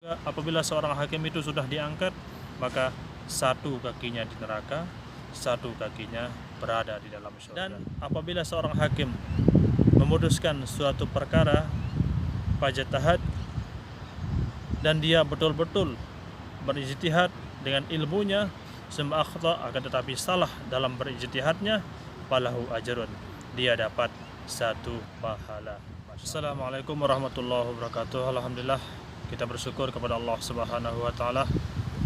Apabila seorang hakim itu sudah diangkat, maka satu kakinya di neraka, satu kakinya berada di dalam surga. Dan apabila seorang hakim memutuskan suatu perkara fajtahad dan dia betul-betul berijtihad dengan ilmunya, summa akhta, akan tetapi salah dalam berijtihadnya, falahu ajrun, dia dapat satu pahala. Assalamualaikum warahmatullahi wabarakatuh. Alhamdulillah, kita bersyukur kepada Allah Subhanahu wa taala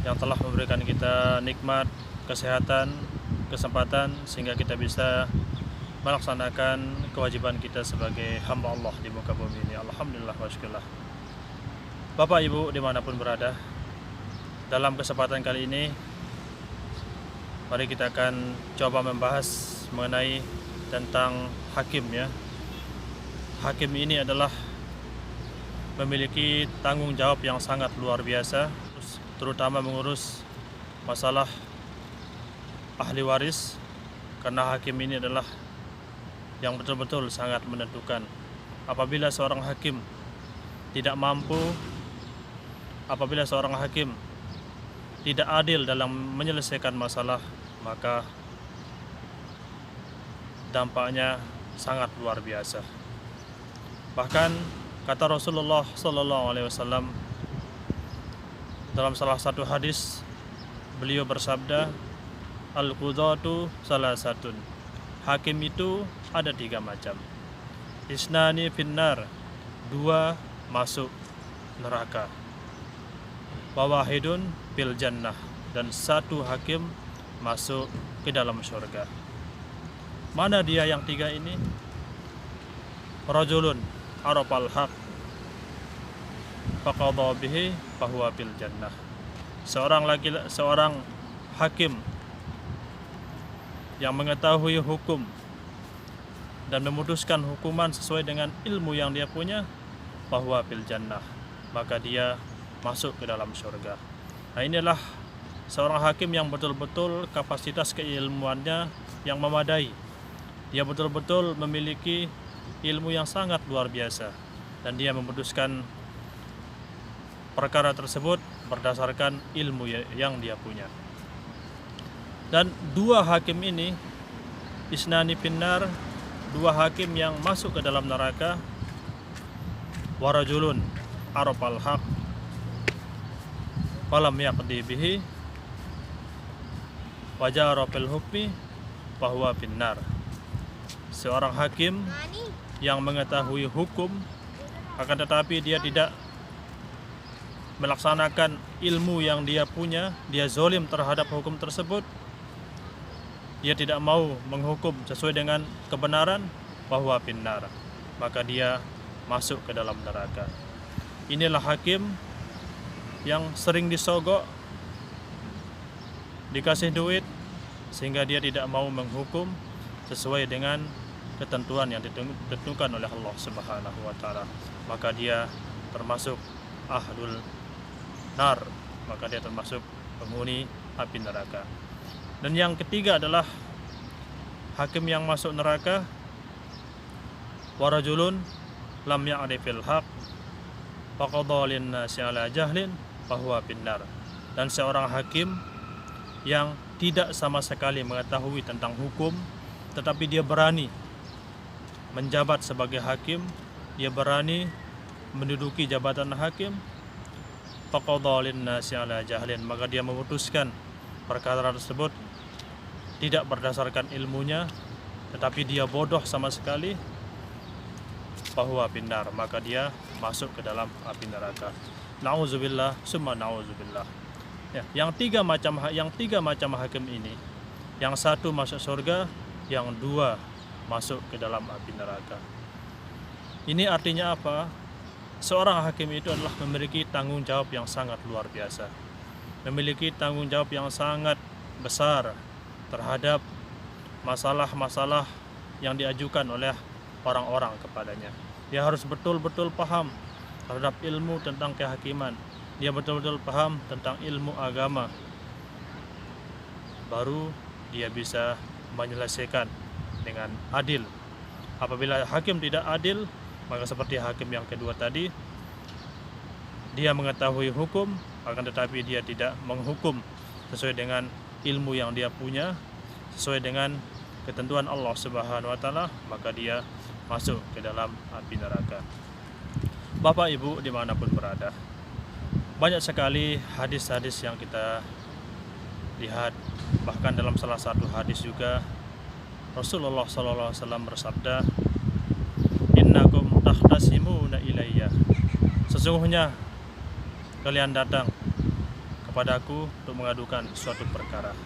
yang telah memberikan kita nikmat, kesehatan, kesempatan sehingga kita bisa melaksanakan kewajiban kita sebagai hamba Allah di muka bumi ini. Alhamdulillah wa syukurlah. Bapak Ibu dimanapun berada, dalam kesempatan kali ini mari kita akan coba membahas mengenai tentang hakim ya. Hakim ini adalah memiliki tanggung jawab yang sangat luar biasa, terutama mengurus masalah ahli waris, karena hakim ini adalah yang betul-betul sangat menentukan. Apabila seorang hakim tidak mampu, apabila seorang hakim tidak adil dalam menyelesaikan masalah, maka dampaknya sangat luar biasa. Bahkan kata Rasulullah SAW dalam salah satu hadis, beliau bersabda, al-qudhatu salasatun, hakim itu ada 3 macam. Isnani finnar, 2 masuk neraka. Wawahidun fil jannah, dan 1 hakim masuk ke dalam surga. Mana dia yang 3 ini? Rajulun arafal haq faqadha bihi fahuwa fil jannah. Seorang hakim yang mengetahui hukum dan memutuskan hukuman sesuai dengan ilmu yang dia punya, fahuwa fil jannah, maka dia masuk ke dalam surga. Nah, inilah seorang hakim yang betul-betul kapasitas keilmuannya yang memadai. Dia betul-betul memiliki ilmu yang sangat luar biasa, dan dia memutuskan perkara tersebut berdasarkan ilmu yang dia punya. Dan 2 hakim ini, isnani finnar, 2 hakim yang masuk ke dalam neraka, warajulun arafal haq falam yaqdi bihi wajara fil hukmi fahuwa finnar. Seorang hakim yang mengetahui hukum, akan tetapi dia tidak melaksanakan ilmu yang dia punya, dia zalim terhadap hukum tersebut, dia tidak mau menghukum sesuai dengan kebenaran, bahwa finnar, maka dia masuk ke dalam neraka. Inilah hakim yang sering disogok, dikasih duit, sehingga dia tidak mau menghukum sesuai dengan ketentuan yang ditentukan oleh Allah Subhanahu wa taala, maka dia termasuk ahlul nar, maka dia termasuk penghuni api neraka. Dan yang ketiga adalah hakim yang masuk neraka, warajulun lam ya'rifil haq faqadha lin-nasi ala jahlin fahuwa finnar. Dan seorang hakim yang tidak sama sekali mengetahui tentang hukum, tetapi dia berani menjabat sebagai hakim, dia berani menduduki jabatan hakim, faqadha lin-nasi ala jahlin, maka dia memutuskan perkara tersebut tidak berdasarkan ilmunya, tetapi dia bodoh sama sekali, fahuwa finnar, maka dia masuk ke dalam api neraka. Nauzubillah summa nauzubillah. Ya, yang tiga macam hakim ini, yang 1 masuk surga, yang 2 masuk ke dalam api neraka. Ini artinya apa? Seorang hakim itu adalah memiliki tanggung jawab yang sangat luar biasa, memiliki tanggung jawab yang sangat besar terhadap masalah-masalah yang diajukan oleh orang-orang kepadanya. Dia harus betul-betul paham terhadap ilmu tentang kehakiman, dia betul-betul paham tentang ilmu agama, baru dia bisa menyelesaikan dengan adil. Apabila hakim tidak adil, maka seperti hakim yang kedua tadi, dia mengetahui hukum, akan tetapi dia tidak menghukum sesuai dengan ilmu yang dia punya, sesuai dengan ketentuan Allah Subhanahu wa taala, maka dia masuk ke dalam api neraka. Bapak Ibu dimanapun berada, banyak sekali hadis-hadis yang kita lihat. Bahkan dalam salah satu hadis juga Rasulullah SAW bersabda, "Innakum tahtasimuna ilayya." Sesungguhnya kalian datang kepadaku untuk mengadukan suatu perkara.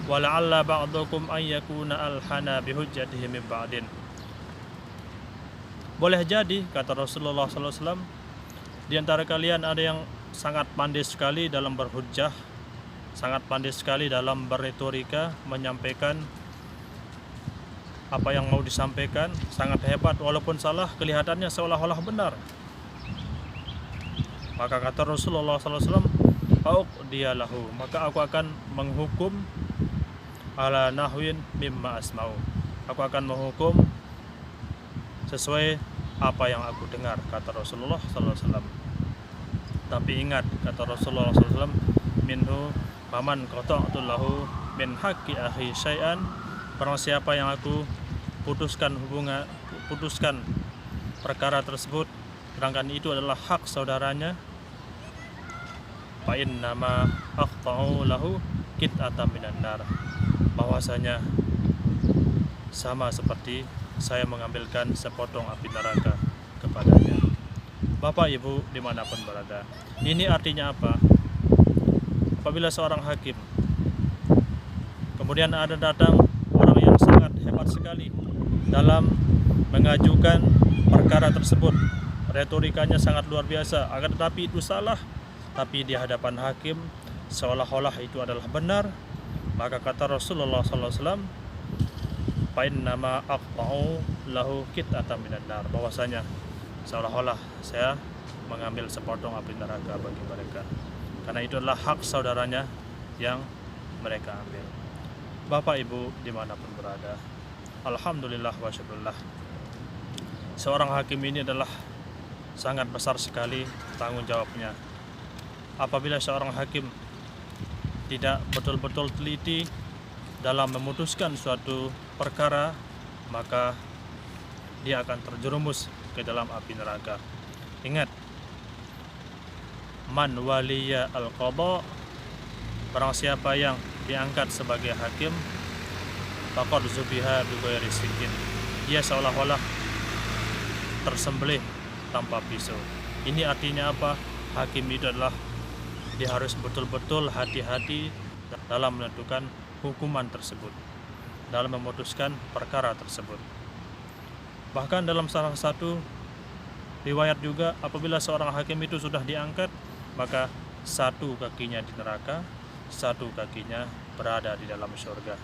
Wala'alla ba'dukum ayyakuna alhana bihujjatihi min ba'din. Boleh jadi, kata Rasulullah SAW, di antara kalian ada yang sangat pandai sekali dalam berhujjah, sangat pandai sekali dalam berretorika, menyampaikan apa yang mau disampaikan, sangat hebat, walaupun salah kelihatannya seolah-olah benar. Maka kata Rasulullah SAW, "Fauqdiyalahu," maka aku akan menghukum ala nahwin mimma asma'u. Aku akan menghukum sesuai apa yang aku dengar, kata Rasulullah SAW. Tapi ingat, kata Rasulullah SAW, minhu faman qata'tu lahu min haqqi akhi syai'an. Barang siapa yang aku putuskan perkara tersebut, sedangkan itu adalah hak saudaranya, fa innama aqta'u lahu qit'atan minan nar, bahwasanya sama seperti saya mengambilkan sepotong api neraka kepadanya. Bapak Ibu dimanapun berada, ini artinya apa? Apabila seorang hakim kemudian ada datang orang yang sangat hebat sekali dalam mengajukan perkara tersebut, retorikanya sangat luar biasa, akan tetapi itu salah, tapi di hadapan hakim seolah-olah itu adalah benar, maka kata Rasulullah SAW, "Fa innama aqta'u lahu qit'atan minan nar," bahwasanya seolah-olah saya mengambil sepotong api neraka bagi mereka, karena itu adalah hak saudaranya yang mereka ambil. Bapak Ibu dimanapun berada, alhamdulillah wa syukurillah, seorang hakim ini adalah sangat besar sekali tanggung jawabnya. Apabila seorang hakim tidak betul-betul teliti dalam memutuskan suatu perkara, maka dia akan terjerumus ke dalam api neraka. Ingat, man waliya al-qadha, barang siapa yang diangkat sebagai hakim, faqad zubiha bi ghairi sikin, dia seolah-olah tersembelih tanpa pisau. Ini artinya apa? Hakim itu adalah dia harus betul-betul hati-hati dalam menentukan hukuman tersebut, dalam memutuskan perkara tersebut. Bahkan dalam salah satu riwayat juga, apabila seorang hakim itu sudah diangkat, maka satu kakinya di neraka, satu kakinya berada di dalam surga.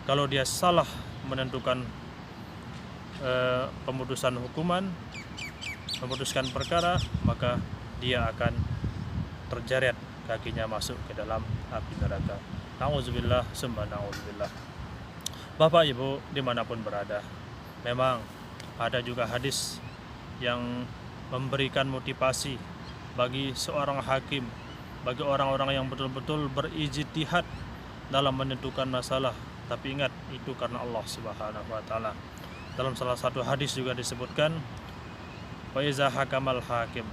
Kalau dia salah menentukan pemutusan hukuman, memutuskan perkara, maka dia akan terjeret kakinya masuk ke dalam api neraka. Na'udzubillah summa na'udzubillah. Bapak Ibu dimanapun berada, memang ada juga hadis yang memberikan motivasi bagi seorang hakim, bagi orang-orang yang betul-betul berijtihad dalam menentukan masalah. Tapi ingat, itu karena Allah Subhanahu wa taala. Dalam salah satu hadis juga disebutkan, wa iza hakamal hakim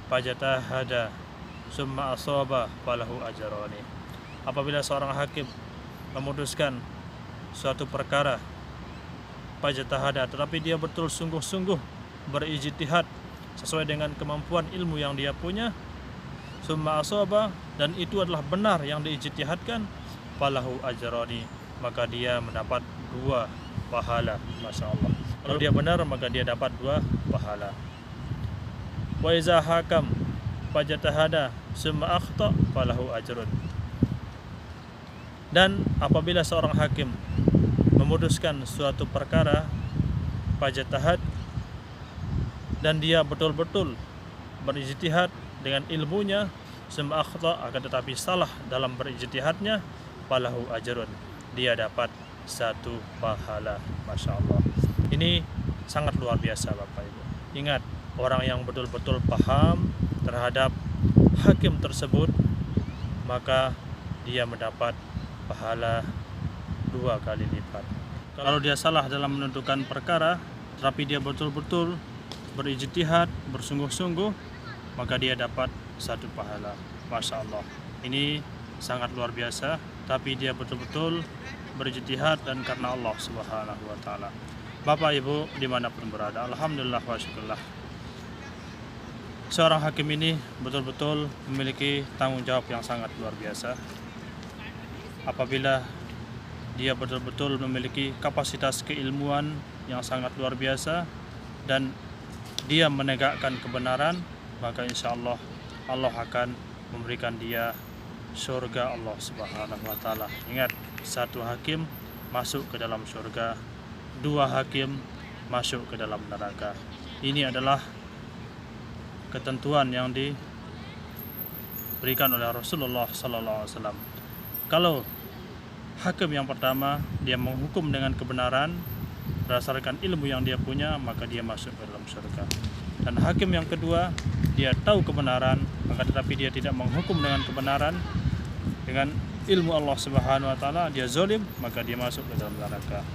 fajatahada summa asaba falahu ajrani. Apabila seorang hakim memutuskan suatu perkara, fajatahada, tetapi dia betul sungguh-sungguh berijtihad sesuai dengan kemampuan ilmu yang dia punya, summa asaba, dan itu adalah benar yang diijtihadkan, falahu ajrani, maka dia mendapat 2 pahala. Masya Allah, kalau dia benar maka dia dapat 2 pahala. Wa iza hakam fajatahada summa akhta falahu ajrun. Dan apabila seorang hakim memutuskan suatu perkara, fajatahad, dan dia betul-betul berijtihad dengan ilmunya, summa akhta, akan tetapi salah dalam berijtihadnya, falahu ajrun, dia dapat 1 pahala. Masya Allah, ini sangat luar biasa Bapak Ibu. Ingat, orang yang betul-betul paham terhadap hakim tersebut, maka dia mendapat pahala 2 kali lipat. Kalau dia salah dalam menentukan perkara, tetapi dia betul-betul berijtihad, bersungguh-sungguh, maka dia dapat 1 pahala. Masya Allah, ini sangat luar biasa, tapi dia betul-betul berijtihad dan karena Allah Subhanahu wa Ta'ala. Bapak Ibu dimanapun berada, alhamdulillah wa syukurlah, seorang hakim ini betul-betul memiliki tanggung jawab yang sangat luar biasa. Apabila dia betul-betul memiliki kapasitas keilmuan yang sangat luar biasa dan dia menegakkan kebenaran, maka insya Allah Allah akan memberikan dia surga Allah Subhanahu wa Ta'ala. Ingat, 1 hakim masuk ke dalam surga, 2 hakim masuk ke dalam neraka. Ini adalah ketentuan yang diberikan oleh Rasulullah Sallallahu Alaihi Wasallam. Kalau hakim yang pertama dia menghukum dengan kebenaran berdasarkan ilmu yang dia punya, maka dia masuk ke dalam surga. Dan hakim yang kedua, dia tahu kebenaran, maka tetapi dia tidak menghukum dengan kebenaran dengan ilmu Allah Subhanahu wa Ta'ala, dia zalim, maka dia masuk ke dalam neraka.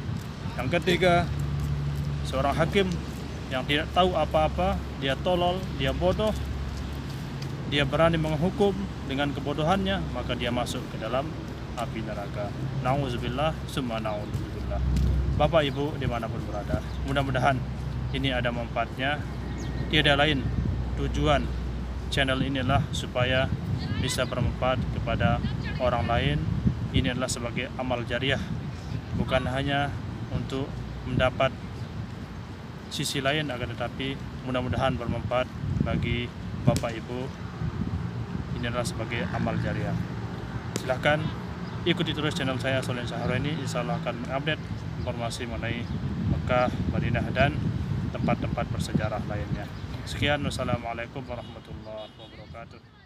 Yang ketiga, seorang hakim yang tidak tahu apa-apa, dia tolol, dia bodoh, dia berani menghukum dengan kebodohannya, maka dia masuk ke dalam api neraka. Na'udzubillah, summa na'udzubillah. Bapak Ibu dimanapun berada, mudah-mudahan ini ada manfaatnya. Tiada lain tujuan channel inilah supaya bisa bermanfaat kepada orang lain. Ini adalah sebagai amal jariah, bukan hanya untuk mendapat sisi lain, akan tetapi mudah-mudahan bermanfaat bagi Bapak Ibu. Ini adalah sebagai amal jariah. Silahkan ikuti terus channel saya Solihin Syahroni. Insya Allah akan mengupdate informasi mengenai Mekah, Madinah, dan tempat-tempat bersejarah lainnya. Sekian, wassalamualaikum warahmatullahi wabarakatuh.